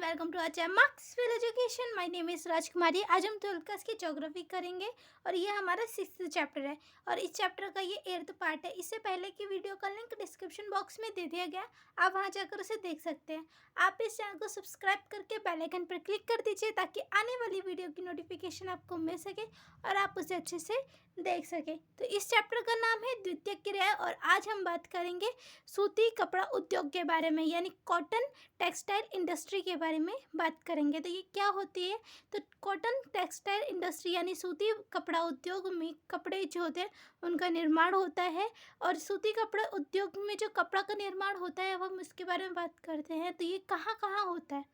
And welcome to our channel Marxwell education. My name is Rajkumari. आज हम 12th class की geography करेंगे और ये हमारा 6th चैप्टर है और इस चैप्टर का ये 8th पार्ट है। इससे पहले की वीडियो का लिंक डिस्क्रिप्शन बॉक्स में दे दिया गया, आप वहां जाकर उसे देख सकते हैं। आप इस चैनल को सब्सक्राइब करके बेल आइकन पर क्लिक कर दीजिए ताकि आने वाली वीडियो की नोटिफिकेशन आपको मिल सके और आप उसे अच्छे से देख सके। तो इस चैप्टर का नाम है द्वितीय क्रिया और आज हम बात करेंगे सूती कपड़ा उद्योग के बारे में, यानी कॉटन टेक्सटाइल इंडस्ट्री के बारे में बात करेंगे। तो ये क्या होती है? तो कॉटन टेक्सटाइल इंडस्ट्री यानी सूती कपड़ा उद्योग में कपड़े जो होते हैं उनका निर्माण होता है और सूती कपड़ा उद्योग में जो कपड़ा का निर्माण होता है अब हम उसके बारे में बात करते हैं। तो ये कहाँ कहाँ होता है,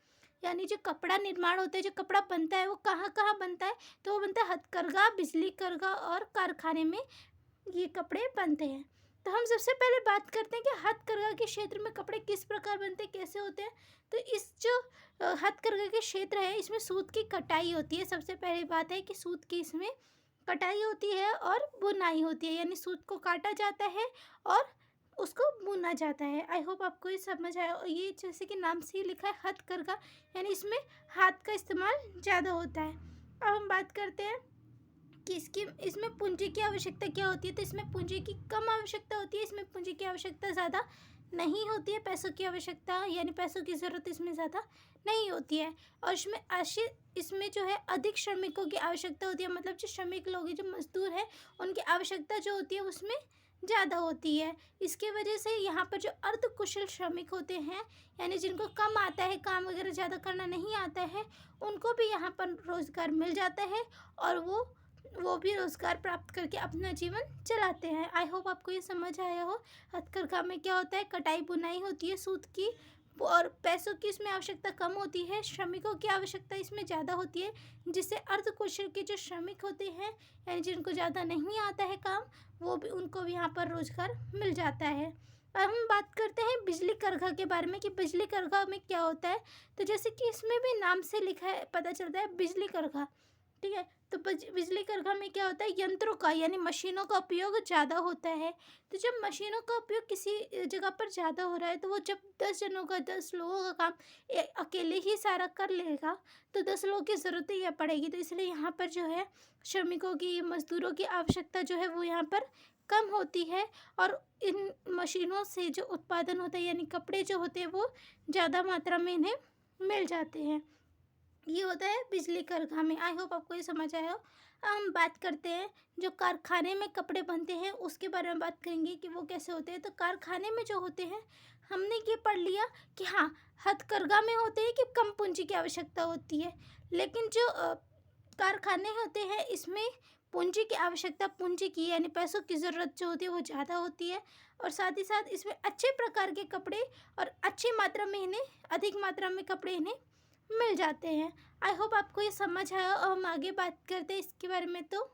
यानी जो कपड़ा निर्माण होता है, जो कपड़ा बनता है वो कहाँ कहाँ बनता है? तो वो बनता है हथकरघा, बिजली करघा और कारखाने में ये कपड़े बनते हैं। तो हम सबसे पहले बात करते हैं कि हथकरघा के क्षेत्र में कपड़े किस प्रकार बनते हैं, कैसे होते हैं। तो इस जो हथकरघा के क्षेत्र है इसमें सूत की कटाई होती है। सबसे पहली बात है कि सूत की इसमें कटाई होती है और बुनाई होती है, यानी सूत को काटा जाता है और उसको बुना जाता है। आई होप आपको ये समझ आया। और ये जैसे कि नाम से ही लिखा है हथकरघा, यानी इसमें हाथ का इस्तेमाल ज़्यादा होता है। अब हम बात करते हैं कि इसमें पूंजी की आवश्यकता क्या होती है। तो इसमें पूंजी की कम आवश्यकता होती है, इसमें पूंजी की आवश्यकता ज़्यादा नहीं होती है। पैसों की आवश्यकता यानी पैसों की ज़रूरत इसमें ज़्यादा नहीं होती है। और इसमें जो है अधिक श्रमिकों की आवश्यकता होती है, मतलब जो श्रमिक लोग हैं, जो मजदूर हैं, उनकी आवश्यकता जो होती है उसमें ज़्यादा होती है। इसके वजह से यहाँ पर जो अर्ध कुशल श्रमिक होते हैं, यानी जिनको कम आता है, काम वगैरह ज़्यादा करना नहीं आता है, उनको भी यहाँ पर रोज़गार मिल जाता है और वो भी रोज़गार प्राप्त करके अपना जीवन चलाते हैं। आई होप आपको ये समझ आया हो। हथकरघा में क्या होता है, कटाई बुनाई होती है सूत की और पैसों की इसमें आवश्यकता कम होती है, श्रमिकों की आवश्यकता इसमें ज़्यादा होती है, जिससे अर्धकुशल के जो श्रमिक होते हैं यानी जिनको ज़्यादा नहीं आता है काम, वो भी उनको भी यहाँ पर रोज़गार मिल जाता है। अब हम बात करते हैं बिजली करघा के बारे में कि बिजली करघा में क्या होता है। तो जैसे कि इसमें भी नाम से लिखा है, पता चलता है बिजली करघा, ठीक है। तो बिजली करघा में क्या होता है, यंत्रों का यानी मशीनों का उपयोग ज़्यादा होता है। तो जब मशीनों का उपयोग किसी जगह पर ज़्यादा हो रहा है तो वो जब 10 जनों का, 10 लोगों का काम अकेले ही सारा कर लेगा तो 10 लोगों की ज़रूरत ही पड़ेगी। तो इसलिए यहाँ पर जो है श्रमिकों की, मजदूरों की आवश्यकता जो है वो यहाँ पर कम होती है और इन मशीनों से जो उत्पादन होता है यानी कपड़े जो होते हैं वो ज़्यादा मात्रा में इन्हें मिल जाते हैं। ये होता है बिजली करघा में। आई होप आपको ये समझ आया हो। हम बात करते हैं जो कारखाने में कपड़े बनते हैं उसके बारे में बात करेंगे कि वो कैसे होते हैं। तो कारखाने में जो होते हैं हमने ये पढ़ लिया कि हाँ, हथकरघा में होते हैं कि कम पूंजी की आवश्यकता होती है, लेकिन जो कारखाने होते हैं इसमें पूंजी की आवश्यकता, पूंजी की यानी पैसों की ज़रूरत जो होती है वो ज़्यादा होती है और साथ ही साथ इसमें अच्छे प्रकार के कपड़े और अच्छी मात्रा में इन्हें, अधिक मात्रा में कपड़े इन्हें मिल जाते हैं। आई होप आपको ये समझ आया और हम आगे बात करते हैं इसके बारे में। तो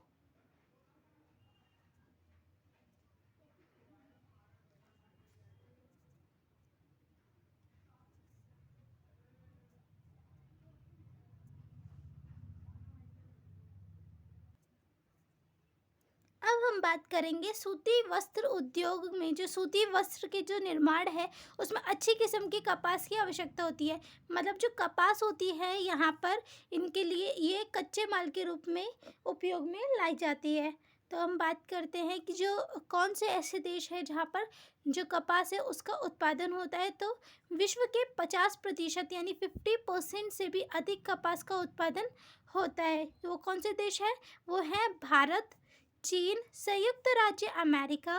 अब हम बात करेंगे सूती वस्त्र उद्योग में। जो सूती वस्त्र के जो निर्माण है उसमें अच्छी किस्म की कपास की आवश्यकता होती है। मतलब जो कपास होती है यहाँ पर इनके लिए ये कच्चे माल के रूप में उपयोग में लाई जाती है। तो हम बात करते हैं कि जो कौन से ऐसे देश हैं जहाँ पर जो कपास है उसका उत्पादन होता है। तो विश्व के 50% यानी 50% से भी अधिक कपास का उत्पादन होता है। तो वो कौन से देश हैं? वो हैं भारत, चीन, संयुक्त राज्य अमेरिका,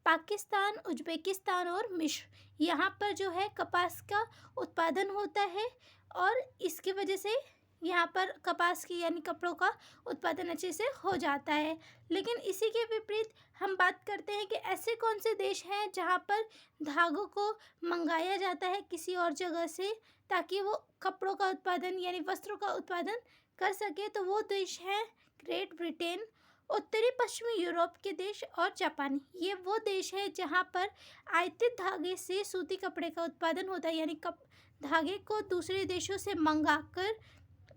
पाकिस्तान, उज़्बेकिस्तान और मिस्र। यहाँ पर जो है कपास का उत्पादन होता है और इसकी वजह से यहाँ पर कपास की यानी कपड़ों का उत्पादन अच्छे से हो जाता है। लेकिन इसी के विपरीत हम बात करते हैं कि ऐसे कौन से देश हैं जहाँ पर धागों को मंगाया जाता है किसी और जगह से ताकि वो कपड़ों का उत्पादन यानी वस्त्रों का उत्पादन कर सके। तो वो देश हैं ग्रेट ब्रिटेन, उत्तरी पश्चिमी यूरोप के देश और जापान। ये वो देश है जहाँ पर आयातित धागे से सूती कपड़े का उत्पादन होता है, यानी धागे को दूसरे देशों से मंगाकर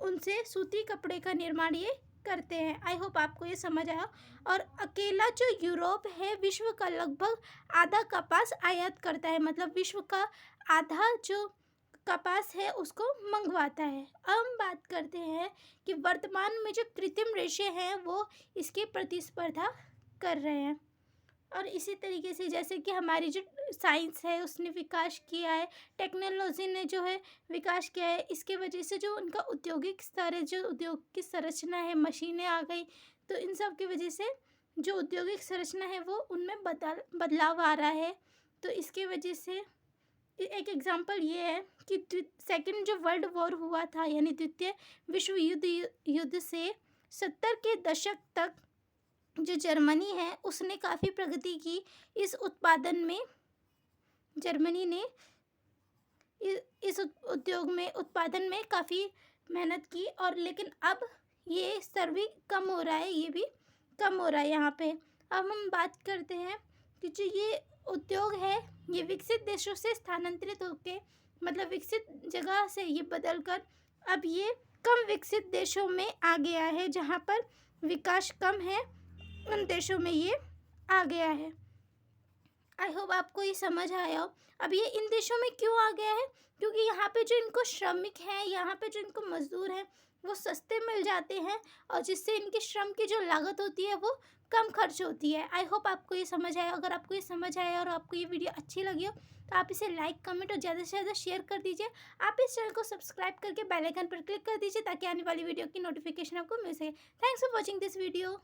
उनसे सूती कपड़े का निर्माण ये करते हैं। आई होप आपको ये समझ आया। और अकेला जो यूरोप है विश्व का लगभग आधा कपास आयात करता है, मतलब विश्व का आधा जो कपास है उसको मंगवाता है। अब हम बात करते हैं कि वर्तमान में जो कृत्रिम रेशे हैं वो इसकी प्रतिस्पर्धा कर रहे हैं। और इसी तरीके से जैसे कि हमारी जो साइंस है उसने विकास किया है, टेक्नोलॉजी ने जो है विकास किया है, इसके वजह से जो उनका औद्योगिक स्तर है, जो उद्योग की संरचना है, मशीनें आ गई, तो इन सब की वजह से जो औद्योगिक संरचना है वो उनमें बदलाव आ रहा है। तो इसके वजह से एक एग्जांपल ये है कि सेकंड जो वर्ल्ड वॉर हुआ था, यानी द्वितीय विश्व युद्ध से 70 के दशक तक जो जर्मनी है उसने काफ़ी प्रगति की इस उत्पादन में। जर्मनी ने इस उद्योग में उत्पादन में काफ़ी मेहनत की, और लेकिन अब ये स्तर भी कम हो रहा है, ये भी कम हो रहा है यहाँ पे। अब हम बात करते हैं कि जो ये उद्योग है ये विकसित देशों से स्थानांतरित होके, मतलब विकसित जगह से ये बदल कर अब ये कम विकसित देशों में आ गया है, जहाँ पर विकास कम है उन देशों में ये आ गया है। आई होप आपको ये समझ आया हो। अब ये इन देशों में क्यों आ गया है? क्योंकि यहाँ पे जो इनको श्रमिक हैं, यहाँ पे जो इनको मजदूर हैं वो सस्ते मिल जाते हैं, और जिससे इनके श्रम की जो लागत होती है वो कम खर्च होती है। आई होप आपको ये समझ आया। अगर आपको ये समझ आया और आपको ये वीडियो अच्छी लगी हो तो आप इसे लाइक, कमेंट और ज़्यादा से ज़्यादा शेयर कर दीजिए। आप इस चैनल को सब्सक्राइब करके बेल आइकन पर क्लिक कर दीजिए ताकि आने वाली वीडियो की नोटिफिकेशन आपको मिल सके। Thanks for watching this video.